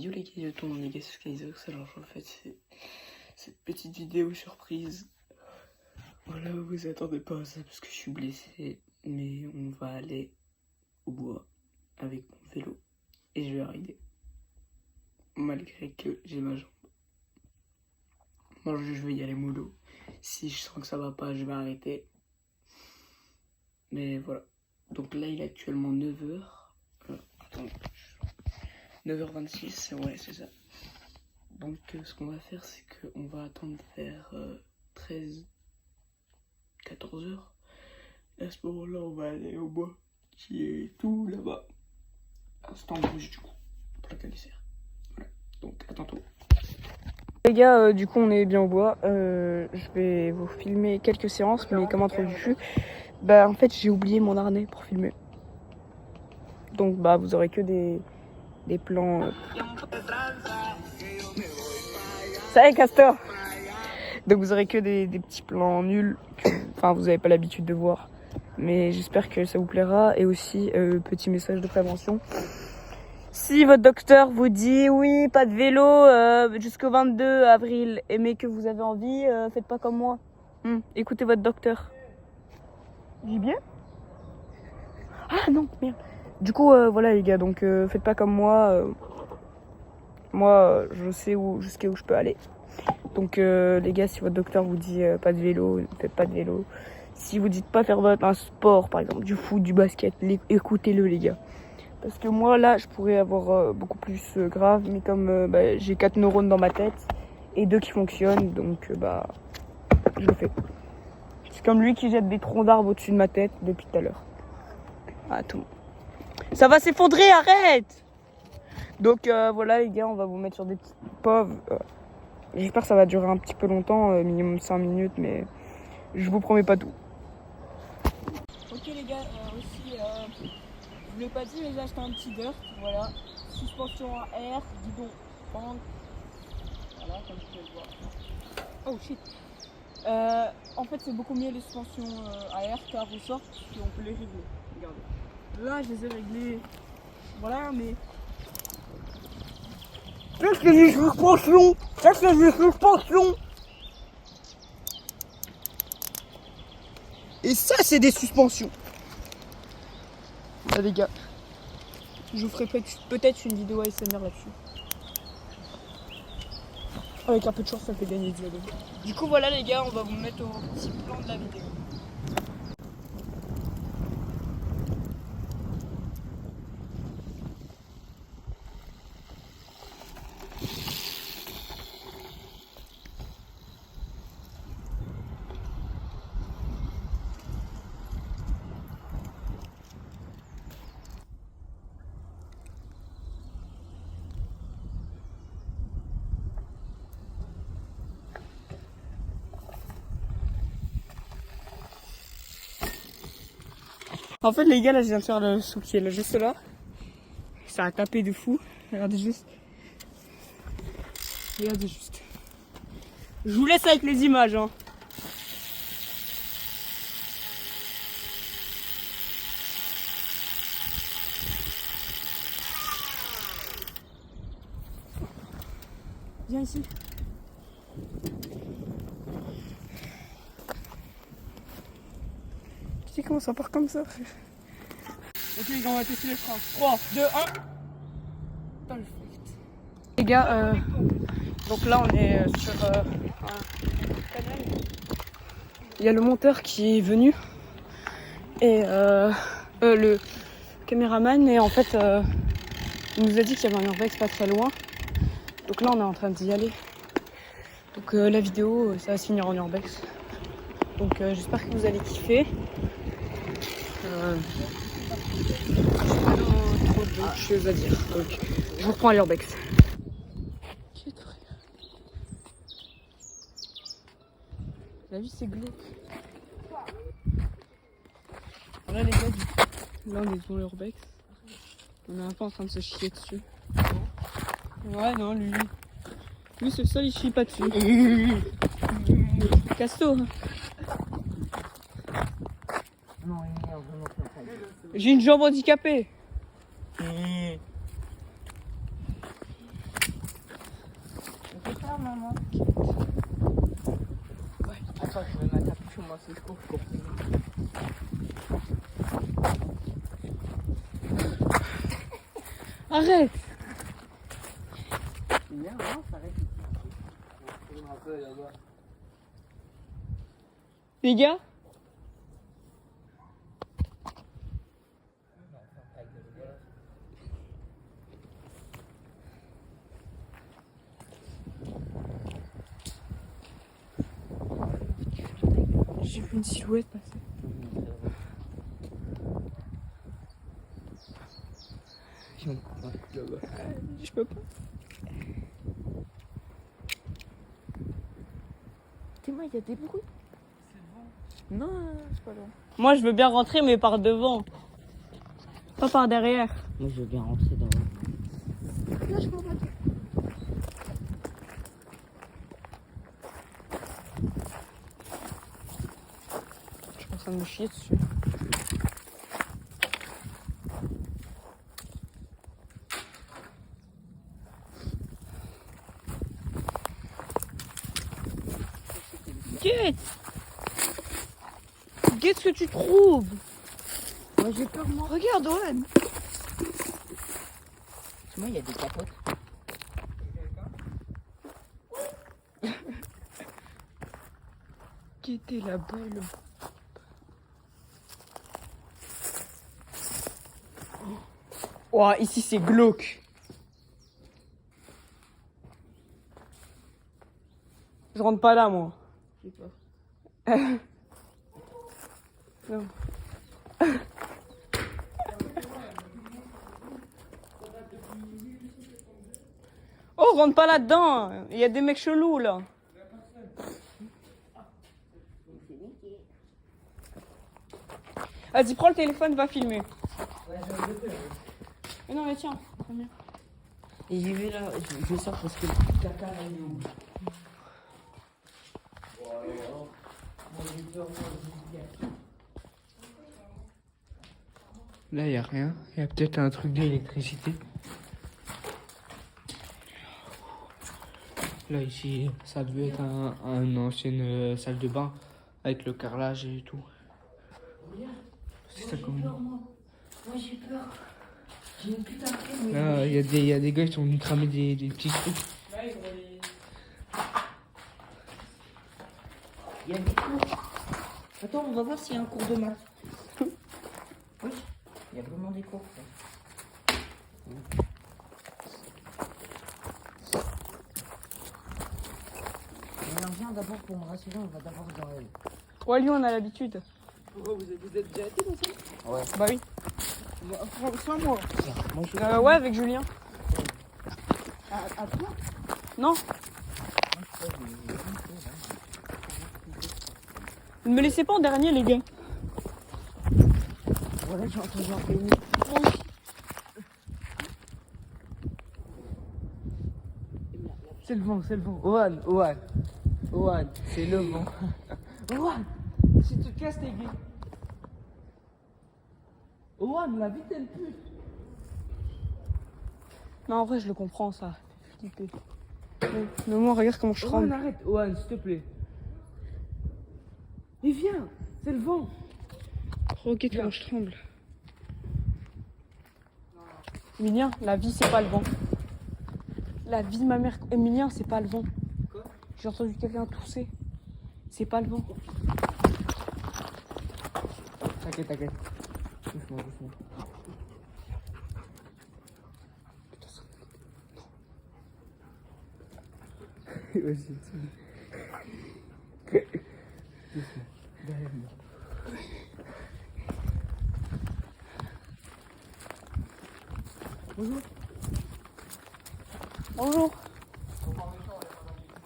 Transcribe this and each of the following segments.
Yo les gars, je tourne les gars sur Skyzox. Alors en fait c'est cette petite vidéo surprise. Voilà, vous attendez pas à ça parce que je suis blessé. Mais on va aller au bois avec mon vélo et je vais rider. Malgré que j'ai ma jambe. Moi je vais y aller mollo. Si je sens que ça va pas, je vais arrêter. Mais voilà. Donc là il est actuellement 9h. Attends. 9h26, ouais c'est ça. Donc ce qu'on va faire c'est qu'on va attendre vers 13, 14h. Et à ce moment-là on va aller au bois qui est tout là-bas. À cet endroit du coup, pour la calicière. Voilà, donc à tantôt. Les gars, du coup on est bien au bois. Je vais vous filmer quelques séances, mais comme introduit, bah en fait j'ai oublié mon harnais pour filmer. Donc bah vous aurez que des plans. Ça y est, Castor. Donc vous aurez que des petits plans nuls. Enfin vous n'avez pas l'habitude de voir. Mais j'espère que ça vous plaira. Et aussi, petit message de prévention. Si votre docteur vous dit oui, pas de vélo jusqu'au 22 avril, mais que vous avez envie, faites pas comme moi. Écoutez votre docteur. Dis bien? Ah non, merde. Du coup, voilà les gars, donc faites pas comme moi. Moi, je sais jusqu'à où je peux aller. Donc les gars, si votre docteur vous dit pas de vélo, ne faites pas de vélo. Si vous dites pas faire un sport, par exemple du foot, du basket, écoutez-le les gars. Parce que moi là, je pourrais avoir beaucoup plus grave, mais comme j'ai 4 neurones dans ma tête et 2 qui fonctionnent, donc je le fais. C'est comme lui qui jette des troncs d'arbres au-dessus de ma tête depuis tout à l'heure. Ah tout. Ça va s'effondrer, arrête! Donc voilà les gars, on va vous mettre sur des petites pauvres. J'espère que ça va durer un petit peu longtemps, minimum 5 minutes, mais je vous promets pas tout. Ok les gars, aussi, je vous l'ai pas dit, mais j'ai acheté un petit dirt, voilà. Suspension à air, guidon pente. Voilà, comme vous pouvez le voir. Oh shit. En fait, c'est beaucoup mieux les suspensions à air qu'à ressort, puisqu'on peut les régler. Regardez. Là, je les ai réglés. Voilà, mais. Ça, c'est des suspensions! Ça, c'est des suspensions! Et ça, c'est des suspensions! Là, les gars, je vous ferai peut-être une vidéo ASMR là-dessus. Avec un peu de chance, ça fait gagner des abonnés. Du coup, voilà, les gars, on va vous mettre au petit plan de la vidéo. En fait, les gars, là, je viens de faire le sous qui est là, juste là. Ça a tapé de fou. Regardez juste. Regardez juste. Je vous laisse avec les images, hein. Viens ici. Tu sais comment ça part comme ça? Ok les gars, on va tester les freins. 3, 2, 1. Putain, les gars, donc là on est sur un canal. Il y a le monteur qui est venu et le caméraman, et en fait il nous a dit qu'il y avait un urbex pas très loin. Donc là on est en train d'y aller. Donc la vidéo ça va se finir en urbex. Donc j'espère que vous allez kiffer. J'ai pas trop de choses à dire. Donc je vous reprends à l'urbex. La vie c'est glauque. Voilà les gars, là on est devant l'urbex. On est un peu en train de se chier dessus. Ouais non, lui c'est le seul, il chie pas dessus. Casto. J'ai une jambe handicapée. bien, maman. Ouais. Attends, je vais mettre la capuchon, moi, c'est court. Arrête. Les gars. J'ai vu une silhouette passer. Je peux pas. Dis-moi, il y a des bruits. Non, c'est pas loin. Moi, je veux bien rentrer, mais par devant. Pas par derrière. Moi, je veux bien rentrer dans. Je pense à me chier dessus. Guette! Guette ce que tu trouves! Moi, j'ai peur, moi. Regarde, Owen! Moi, il y a des capotes. Guette la belle. Oh, ici c'est glauque. Je rentre pas là, moi. J'ai peur. Non. Oh, rentre pas là-dedans. Il y a des mecs chelous là. Vas-y, prends le téléphone, va filmer. Mais non, mais tiens, première. Et j'ai vu là, je sors parce que le caca là, il est où? Là, il n'y a rien. Il y a peut-être un truc d'électricité. Là, ici, ça devait être une ancienne salle de bain avec le carrelage et tout. C'est ça comme. Moi, j'ai peur. J'ai une putain de crème. Là, il y a des gars qui sont venus cramer des petits trucs. Il y a des cours. Attends, on va voir s'il y a un cours de maths. Oui, il y a vraiment des cours. Alors viens d'abord pour me rassurer, on va d'abord dans elle. Ouais, lui, on a l'habitude. Oh, vous êtes déjà été dans ça? Ouais. Bah oui. Soit moi. Moi, je suis Ouais, avec Julien. À toi? Non. Ne me laissez pas en dernier, les gars. Voilà, j'ai entendu un peu. C'est le vent, c'est le vent. Owan, Owan. Owan, c'est le vent. Owan, si tu te casses tes gars. Owan, la vie elle pute. Non, en vrai, je le comprends, ça. Fait flipper. Mais moi, regarde comment je Owan, tremble. arrête, Owan, s'il te plaît. Mais viens, c'est le vent. Regarde comment je tremble. Emilien, la vie, c'est pas le vent. La vie de ma mère, Emilien, c'est pas le vent. Quoi? J'ai entendu quelqu'un tousser. C'est pas le vent. T'inquiète, t'inquiète. Doucement, doucement. Vas-y, doucement. Derrière moi. Bonjour. Bonjour.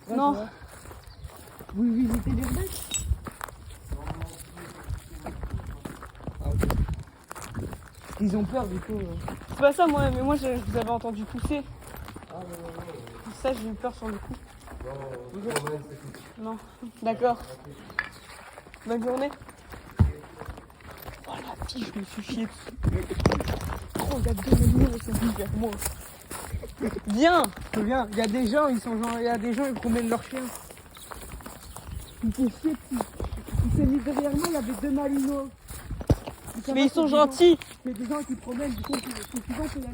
Ouais, Non. ça va. Vous visitez les mecs? Ils ont peur du coup. C'est pas ça, moi, mais moi, je vous avais entendu tousser. Ah Ça, j'ai eu peur sur le coup. Bonjour. Non. D'accord. Bonne journée. Oh la fille, je me suis chiée dessus. Oh, il y a deux millions, ils sont venus vers moi. Viens. Viens, il y a des gens, ils promènent leurs chiens. Il s'est mis derrière moi, il y avait 2 malinois. Mais ils sont gentils. Il y a des gens qui promènent, du coup, c'est souvent qu'il y en a.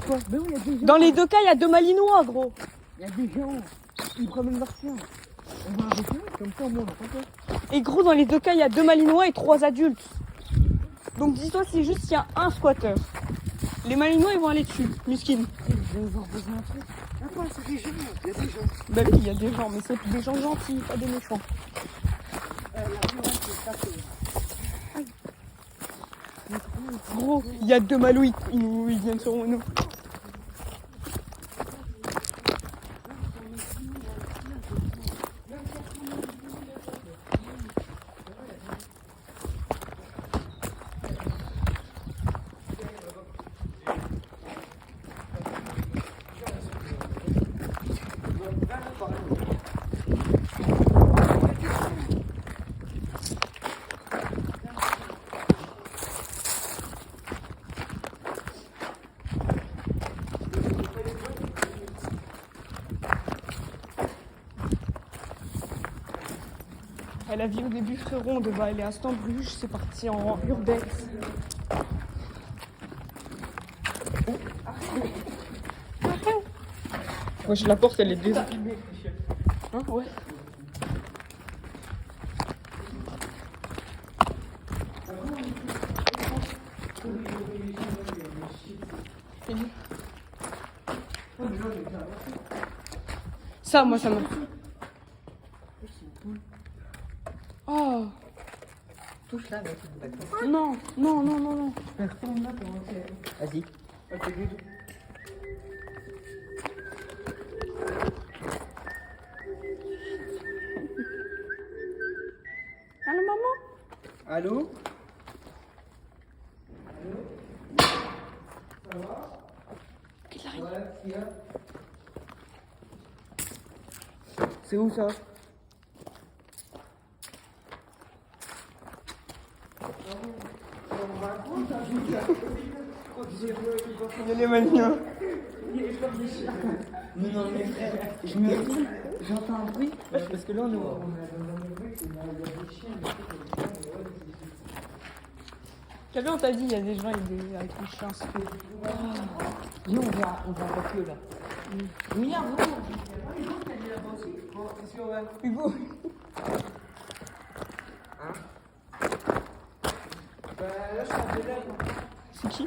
Quoi? Ben oui, il y a des gens. Dans les 2 cas, il y a 2 malinois, gros. Il y a des gens, ils promènent leurs chiens. On va arrêter, comme ça, au moins, on n'a pas peur. Et gros, dans les 2 cas, il y a 2 malinois et 3 adultes. Donc dis-toi, c'est juste qu'il y a un squatter. Les malinois, ils vont aller dessus. Muskin. Je vais voir besoin d'un truc. Attends, c'est des gens, il y a des gens. Bah oui, il y a des gens, mais c'est des gens gentils, pas des méchants. Gros, il y a 2 malous, ils viennent sur nous. Elle a vu au début frérot, on devait aller à Stambruge, c'est parti en urbex. Wesh, la porte elle est désarrimée. Hein, ouais. Ça, moi, ça m'a. Oh. Touche là, d'accord. Non, non, non, non, non. Retourne là, comment c'est. Vas-y. Allô, maman? Allô? Il arrive. C'est où ça? Il y a les malinois. Mais non, mais frère, j'entends un bruit. Parce que là, on est dans un bruit, il y a des chiens. T'as vu, on t'a dit, il y a des gens avec des chiens. Viens, on va reculer là. Oui, viens, Hugo. C'est qui?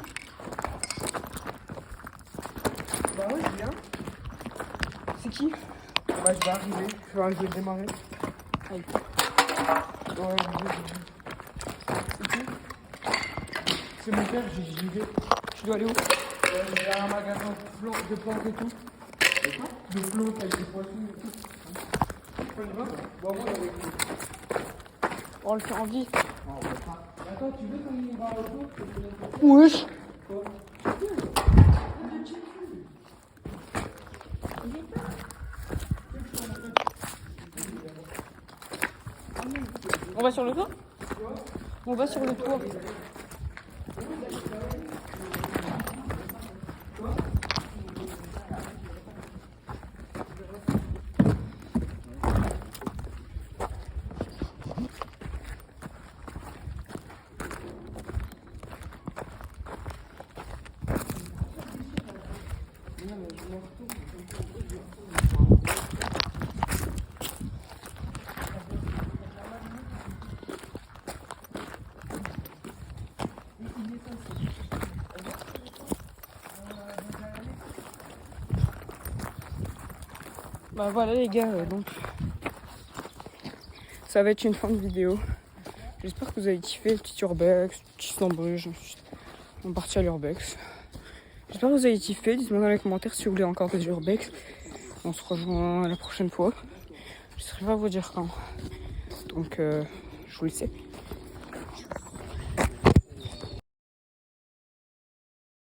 Bah ouais, je viens. C'est qui? Bah je vais arriver, je vais démarrer. Allez. Ouais, c'est qui? C'est mon père, j'y vais. Tu dois aller où? Il y a un magasin de plantes et tout. De plantes avec des poissons et tout. Tu y vas? Bon, moi, avec vous. On le fait en vie. Attends, tu veux qu'on y va autour? Wesh. On va sur le toit? On va sur le toit. Bah voilà les gars, donc ça va être une fin de vidéo. J'espère que vous avez kiffé le petit urbex, le petit Stambruge. Ensuite on partit à l'urbex. J'espère que vous avez kiffé. Dites-moi dans les commentaires si vous voulez encore des urbex. On se rejoint la prochaine fois. Je ne saurais pas vous dire quand. Donc je vous le sais.